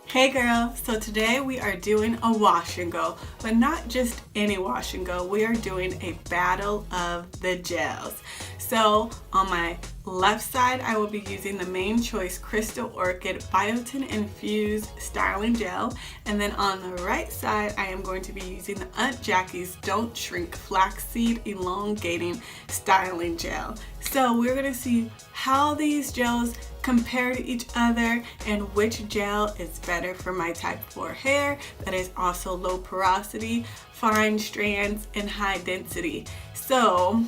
Hey girl, so today we are doing a wash and go, but not just any wash and go. We are doing a battle of the gels. So on my left side, I will be using the Main Choice Crystal Orchid Biotin Infused Styling Gel. And then on the right side, I am going to be using the Aunt Jackie's Don't Shrink Flaxseed Elongating Styling Gel. So we're gonna see how these gels compare to each other and which gel is better for my type 4 hair that is also low porosity, fine strands, and high density. So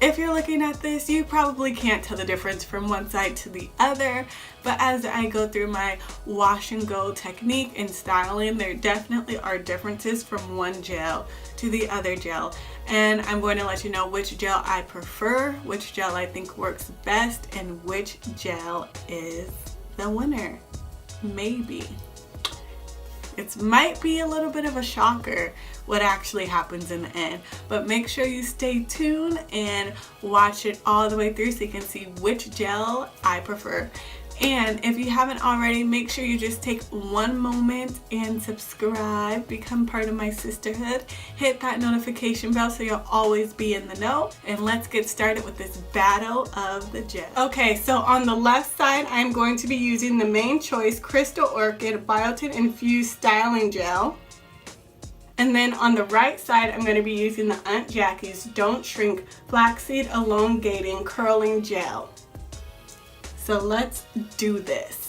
if you're looking at this, you probably can't tell the difference from one side to the other, but as I go through my wash and go technique and styling, there definitely are differences from one gel to the other gel. And I'm going to let you know which gel I prefer, which gel I think works best, and which gel is the winner. Maybe. It might be a little bit of a shocker what actually happens in the end, but make sure you stay tuned and watch it all the way through so you can see which gel I prefer. And if you haven't already, make sure you just take one moment and subscribe, become part of my sisterhood, hit that notification bell so you'll always be in the know, and let's get started with this battle of the gel. Okay, so on the left side, I'm going to be using the Main Choice Crystal Orchid Biotin Infused Styling Gel. And then on the right side, I'm going to be using the Aunt Jackie's Don't Shrink Flaxseed Elongating Curling Gel. So let's do this.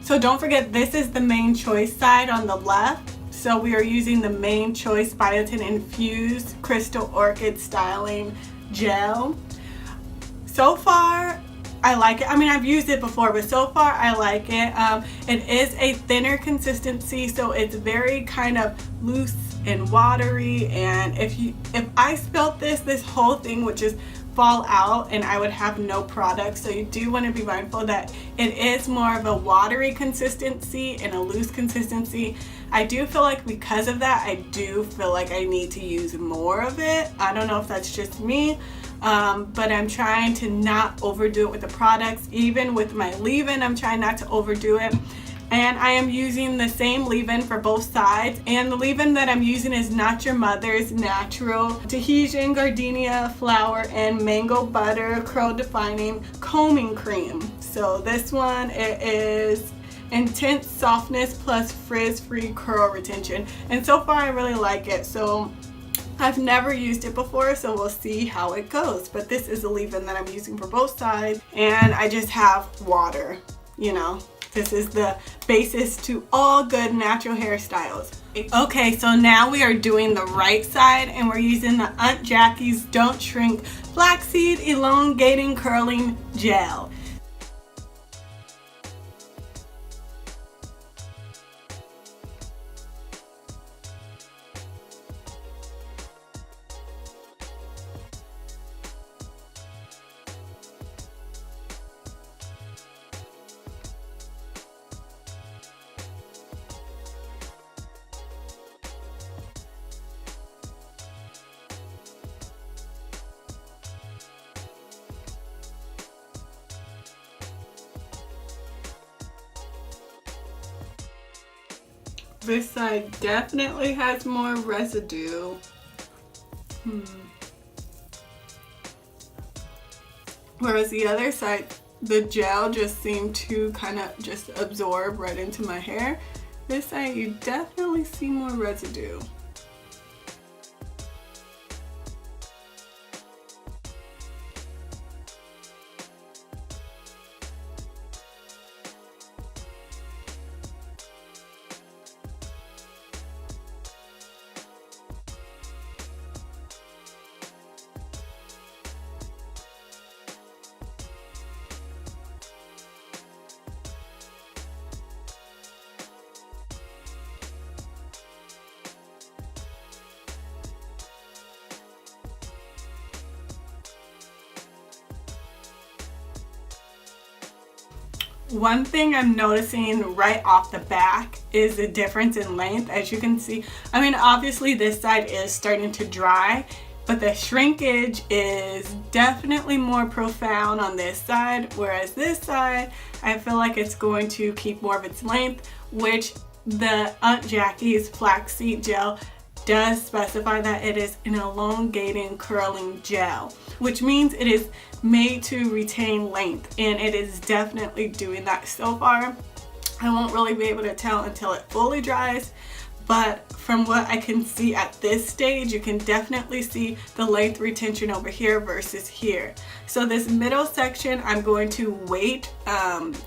So don't forget, this is the Main Choice side on the left. So we are using the Main Choice Biotin Infused Crystal Orchid Styling Gel. So far, I like it. I mean, I've used it before, but so far I like it. It is a thinner consistency, so it's very kind of loose and watery. And if I spilled this whole thing would just fall out and I would have no product. So you do want to be mindful that it is more of a watery consistency and a loose consistency. I do feel like because of that, I do feel like I need to use more of it. I don't know if that's just me, but I'm trying to not overdo it with the products. Even with my leave-in, I'm trying not to overdo it. And I am using the same leave-in for both sides, and the leave-in that I'm using is Not Your Mother's Natural Tahitian Gardenia Flower and Mango Butter Curl Defining Combing Cream. So this one, it is intense softness plus frizz-free curl retention, and so far I really like it. So I've never used it before, so we'll see how it goes. But this is the leave-in that I'm using for both sides, and I just have water, you know. This is the basis to all good natural hairstyles. Okay, so now we are doing the right side, and we're using the Aunt Jackie's Don't Shrink Flaxseed Elongating Curling Gel. This side definitely has more residue. Whereas the other side, the gel just seemed to kind of just absorb right into my hair. This side, you definitely see more residue. One thing I'm noticing right off the back is the difference in length. As you can see, I mean, obviously this side is starting to dry, but the shrinkage is definitely more profound on this side, whereas this side, I feel like it's going to keep more of its length, which the Aunt Jackie's Flaxseed Gel does specify that it is an elongating curling gel, which means it is made to retain length, and it is definitely doing that so far. I won't really be able to tell until it fully dries, but from what I can see at this stage, you can definitely see the length retention over here versus here. So this middle section, I'm going to wait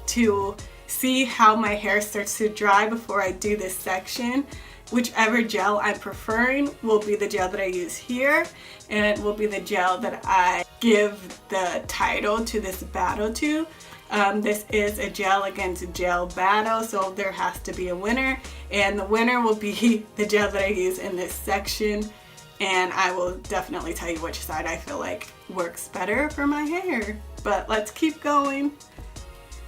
to see how my hair starts to dry before I do this section. Whichever gel I'm preferring will be the gel that I use here, and it will be the gel that I give the title to this battle to. This is a gel against gel battle, so there has to be a winner, and the winner will be the gel that I use in this section, and I will definitely tell you which side I feel like works better for my hair. But let's keep going.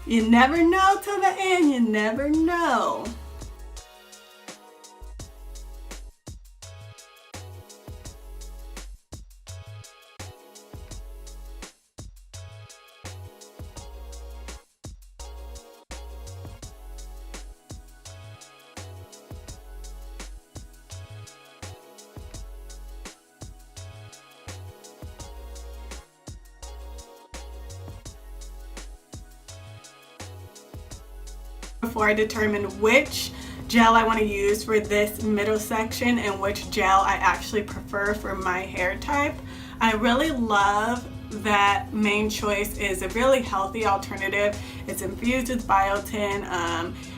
You never know till the end, you never know. Before I determine which gel I want to use for this middle section and which gel I actually prefer for my hair type, I really love that Main Choice is a really healthy alternative. It's infused with biotin.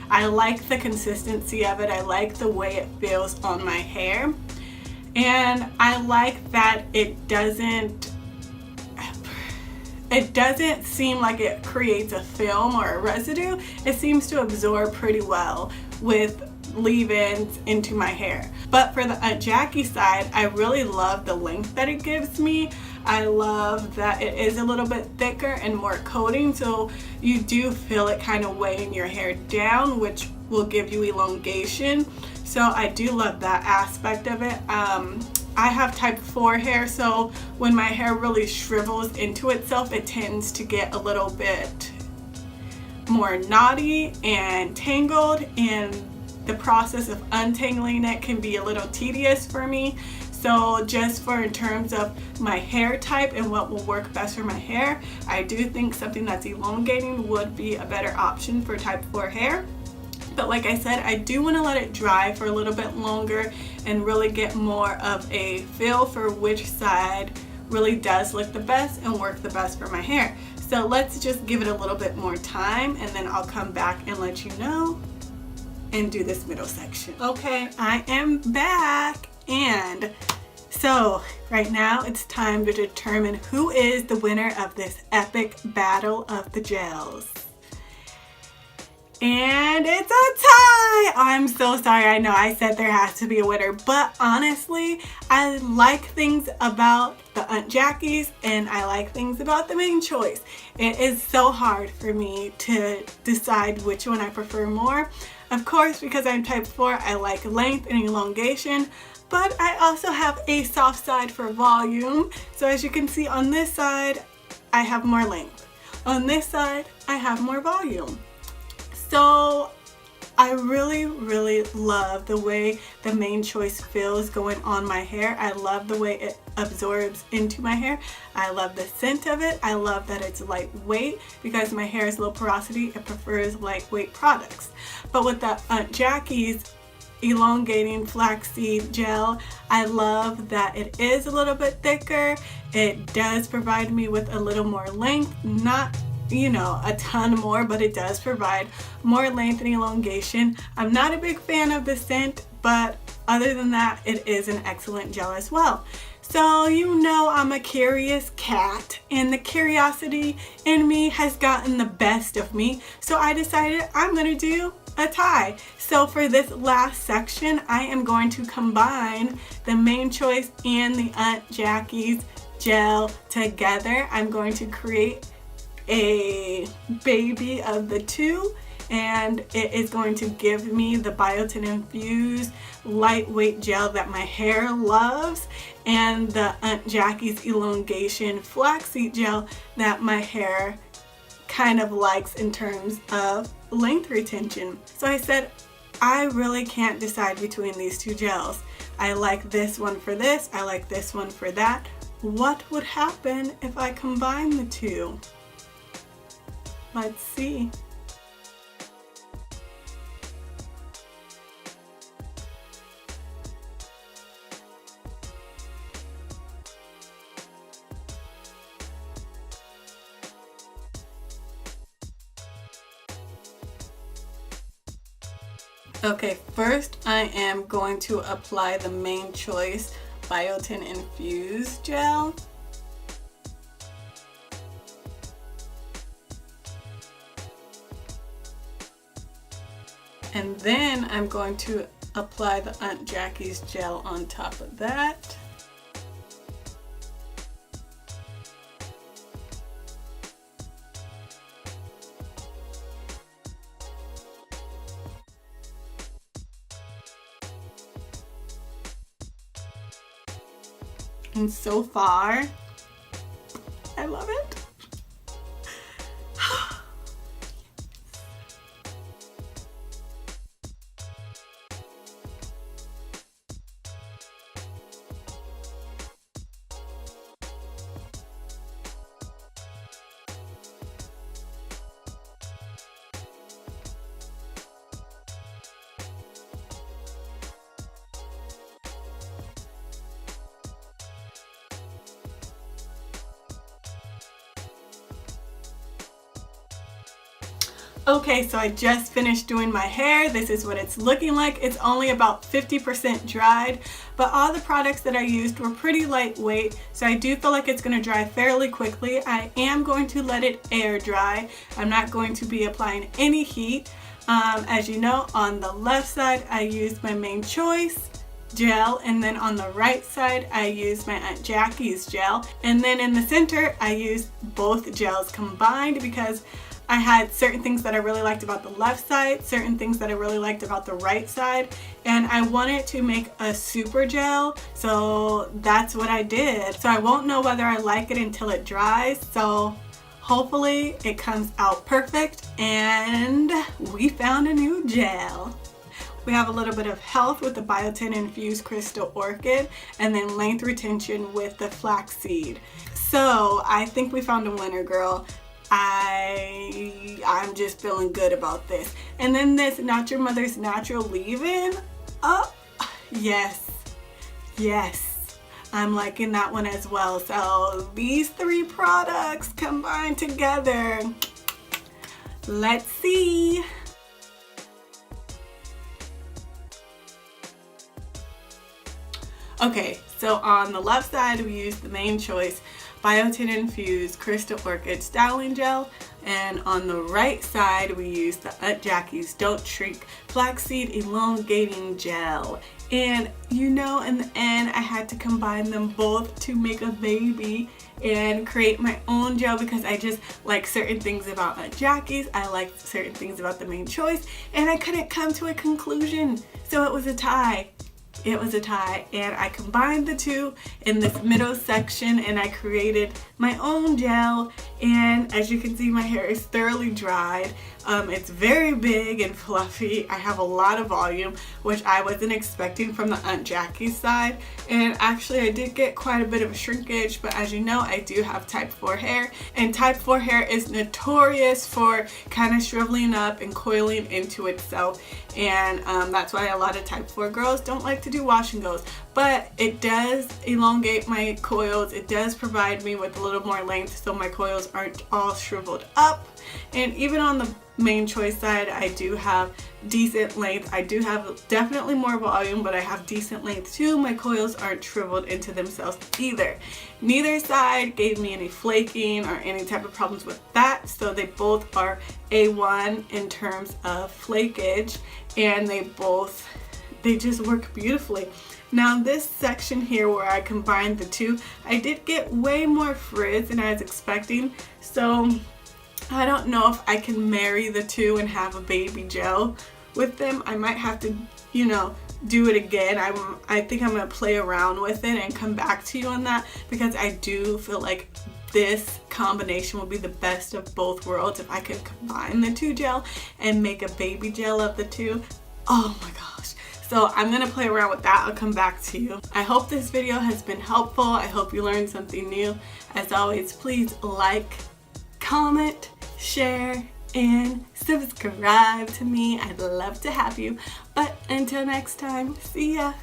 I like the consistency of it. I like the way it feels on my hair, and I like that it doesn't seem like it creates a film or a residue. It seems to absorb pretty well with leave-ins into my hair. But for the Aunt Jackie side, I really love the length that it gives me. I love that it is a little bit thicker and more coating, so you do feel it kind of weighing your hair down, which will give you elongation. So I do love that aspect of it. I have type 4 hair, so when my hair really shrivels into itself, it tends to get a little bit more knotty and tangled, and the process of untangling it can be a little tedious for me. So just for in terms of my hair type and what will work best for my hair, I do think something that's elongating would be a better option for type 4 hair. But like I said, I do want to let it dry for a little bit longer and really get more of a feel for which side really does look the best and work the best for my hair. So let's just give it a little bit more time, and then I'll come back and let you know and do this middle section. Okay, I am back, and so right now it's time to determine who is the winner of this epic battle of the gels. And it's a tie! I'm so sorry. I know I said there has to be a winner, but honestly, I like things about the Aunt Jackie's and I like things about the Main Choice. It is so hard for me to decide which one I prefer more. Of course, because I'm type 4, I like length and elongation, but I also have a soft side for volume. So as you can see on this side, I have more length. On this side, I have more volume. So I really love the way the Main Choice feels going on my hair. I love the way it absorbs into my hair. I love the scent of it. I love that it's lightweight because my hair is low porosity. It prefers lightweight products. But with the Aunt Jackie's Elongating Flaxseed Gel, I love that it is a little bit thicker. It does provide me with a little more length, not a ton more, but it does provide more length and elongation. I'm not a big fan of the scent, but other than that, it is an excellent gel as well. So I'm a curious cat, and the curiosity in me has gotten the best of me. So I decided I'm gonna do a tie. So for this last section, I am going to combine the Main Choice and the Aunt Jackie's gel together. I'm going to create a baby of the two, and it is going to give me the Biotin Infused lightweight gel that my hair loves, and the Aunt Jackie's Elongation Flaxseed Gel that my hair kind of likes in terms of length retention. So I said I really can't decide between these two gels. I like this one for this, I like this one for that. What would happen if I combine the two? Let's see. Okay, first I am going to apply the Main Choice Biotin Infused Gel. And then I'm going to apply the Aunt Jackie's gel on top of that. And so far, I love it. Okay, so I just finished doing my hair. This is what it's looking like. It's only about 50% dried, but all the products that I used were pretty lightweight, so I do feel like it's going to dry fairly quickly. I am going to let it air dry. I'm not going to be applying any heat. As you know, on the left side, I used my Main Choice gel, and then on the right side I used my Aunt Jackie's gel, and then in the center I used both gels combined because I had certain things that I really liked about the left side, certain things that I really liked about the right side, and I wanted to make a super gel, so that's what I did. So I won't know whether I like it until it dries, so hopefully it comes out perfect, and we found a new gel. We have a little bit of health with the Biotin Infused Crystal Orchid, and then length retention with the Flaxseed. So I think we found a winner, girl. I'm just feeling good about this. And then this Not Your Mother's Natural leave-in. Oh, yes, yes, I'm liking that one as well. So these three products combined together, let's see. Okay, so on the left side we use the main choice Biotin Infused Crystal Orchid Styling Gel, and on the right side we use the Aunt Jackie's Don't Shrink Flaxseed Elongating Gel. And you know, in the end I had to combine them both to make a baby and create my own gel because I just like certain things about Aunt Jackie's, I liked certain things about the main choice, and I couldn't come to a conclusion, so it was a tie. It was a tie, and I combined the two in this middle section and I created my own gel. And as you can see, my hair is thoroughly dried. It's very big and fluffy. I have a lot of volume, which I wasn't expecting from the Aunt Jackie's side. And actually I did get quite a bit of a shrinkage, but as you know, I do have type 4 hair, and type 4 hair is notorious for kind of shriveling up and coiling into itself. And that's why a lot of type 4 girls don't like to do wash and goes. But it does elongate my coils. It does provide me with a little more length so my coils aren't all shriveled up. And even on the main choice side, I do have decent length. I do have definitely more volume, but I have decent length too. My coils aren't shriveled into themselves either. Neither side gave me any flaking or any type of problems with that, so they both are A1 in terms of flakage, and they just work beautifully. Now this section here where I combined the two, I did get way more frizz than I was expecting, so I don't know if I can marry the two and have a baby gel with them. I might have to, you know, do it again. I think I'm gonna play around with it and come back to you on that, because I do feel like this combination will be the best of both worlds if I could combine the two gel and make a baby gel of the two. Oh my gosh. So I'm gonna play around with that. I'll come back to you. I hope this video has been helpful. I hope you learned something new. As always, please like, comment, share, and subscribe to me. I'd love to have you. But until next time, see ya.